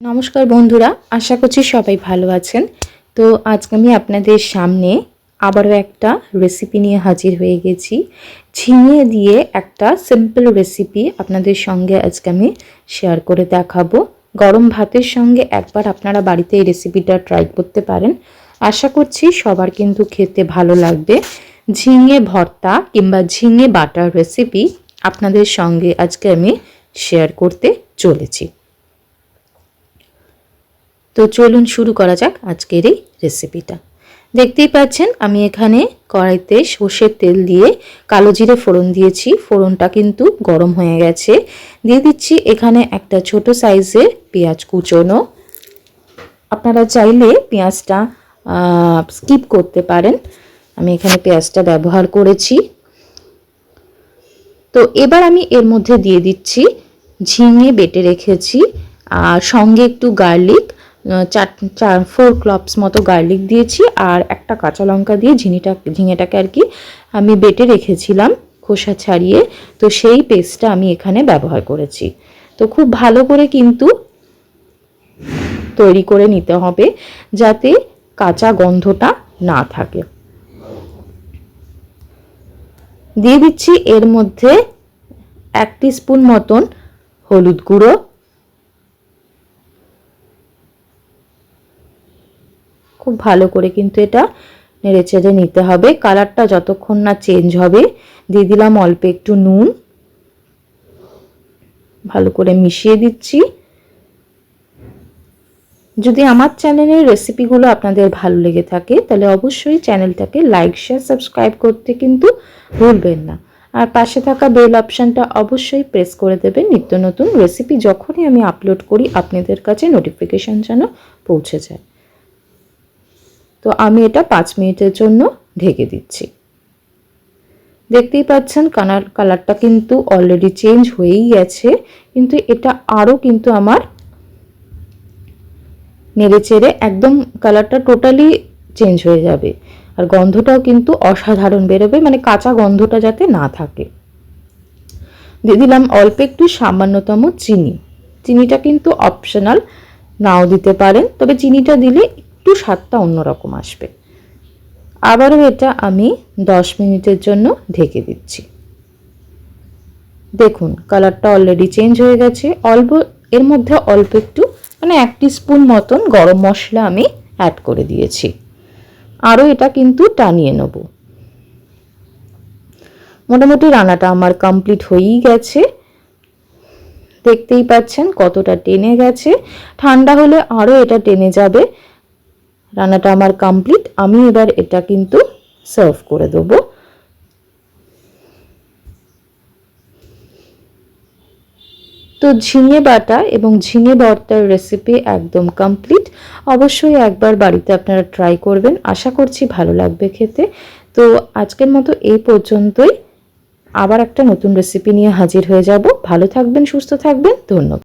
নমস্কার বন্ধুরা, আশা করছি সবাই ভালো আছেন। তো আজকে আমি আপনাদের সামনে আবারও একটা রেসিপি নিয়ে হাজির হয়ে গেছি। ঝিঙে দিয়ে একটা সিম্পল রেসিপি আপনাদের সঙ্গে আজকে আমি শেয়ার করে দেখাবো। গরম ভাতের সঙ্গে একবার আপনারা বাড়িতে এই রেসিপিটা ট্রাই করতে পারেন। আশা করছি সবার কিন্তু খেতে ভালো লাগবে। ঝিঙে ভর্তা কিংবা ঝিঙে বাটার রেসিপি আপনাদের সঙ্গে আজকে আমি শেয়ার করতে চলেছি। তো চলুন শুরু করা যাক আজকের এই রেসিপিটা। দেখতেই পাচ্ছেন আমি এখানে কড়াইতে সর্ষের তেল দিয়ে কালো জিরে ফোড়ন দিয়েছি। ফোড়নটা কিন্তু গরম হয়ে গেছে। দিয়ে দিচ্ছি এখানে একটা ছোট সাইজের পেঁয়াজ কুচোনো। আপনারা চাইলে পেঁয়াজটা স্কিপ করতে পারেন, আমি এখানে পেঁয়াজটা ব্যবহার করেছি। তো এবার আমি এর মধ্যে দিয়ে দিচ্ছি ঝিঙে বেটে রেখেছি, আর সঙ্গে একটু গার্লিক, 4 ক্লভস মতো গার্লিক দিয়েছি, আর একটা কাঁচা লঙ্কা দিয়ে ঝিঙেটাকে আর কি আমি বেটে রেখেছিলাম খোসা ছাড়িয়ে। তো সেই পেস্টটা আমি এখানে ব্যবহার করেছি। তো খুব ভালো করে কিন্তু তৈরি করে নিতে হবে যাতে কাঁচা গন্ধটা না থাকে। দিয়ে দিচ্ছি এর মধ্যে 1 টিস্পুন মতন হলুদ গুঁড়ো, খুব ভালো করে কিন্তু এটা নেড়েচেড়ে নিতে হবে কালারটা যতক্ষণ না চেঞ্জ হবে। দিয়ে দিলাম অল্প একটু নুন, ভালো করে মিশিয়ে দিচ্ছি। যদি আমার চ্যানেলের রেসিপিগুলো আপনাদের ভালো লেগে থাকে তাহলে অবশ্যই চ্যানেলটাকে লাইক, শেয়ার, সাবস্ক্রাইব করতে কিন্তু ভুলবেন না। আর পাশে থাকা বেল অপশানটা অবশ্যই প্রেস করে দেবেন। নিত্য নতুন রেসিপি যখনই আমি আপলোড করি আপনাদের কাছে নোটিফিকেশান যেন পৌঁছে যায়। তো আমি এটা 5 মিনিটের জন্য ঢেকে দিচ্ছি। দেখতেই পাচ্ছেন কালারটা কিন্তু অলরেডি চেঞ্জ হয়েই গেছে, কিন্তু এটা আরও কিন্তু আমার নেড়েচেড়ে একদম কালারটা টোটালি চেঞ্জ হয়ে যাবে, আর গন্ধটাও কিন্তু অসাধারণ বেরোবে, মানে কাঁচা গন্ধটা যাতে না থাকে। দিয়ে দিলাম অল্প একটু সামান্যতম চিনি। চিনিটা কিন্তু অপশনাল, নাও দিতে পারেন, তবে চিনিটা দিলে একটু স্বাদটা অন্যরকম আসবে। আবারও এটা আমি 10 মিনিটের জন্য ঢেকে দিচ্ছি। দেখুন কালারটা অলরেডি চেঞ্জ হয়ে গেছে। এর মধ্যে অল্প একটু মানে 1 টিস্পুন মতন গরম মশলা আমি অ্যাড করে দিয়েছি। আরও এটা কিন্তু টানিয়ে নেব। মোটামুটি রান্নাটা আমার কমপ্লিট হয়েই গেছে। দেখতেই পাচ্ছেন কতটা টেনে গেছে। ঠান্ডা হলে আরও এটা টেনে যাবে। রান্নাটা আমার কমপ্লিট। আমি এবার এটা কিন্তু সার্ভ করে দেবো। তো ঝিঙে বাটা এবং ঝিঙে ভর্তার রেসিপি একদম কমপ্লিট। অবশ্যই একবার বাড়িতে আপনারা ট্রাই করবেন, আশা করছি ভালো লাগবে খেতে। তো আজকের মতো এই পর্যন্তই। আবার একটা নতুন রেসিপি নিয়ে হাজির হয়ে যাব। ভালো থাকবেন, সুস্থ থাকবেন, ধন্যবাদ।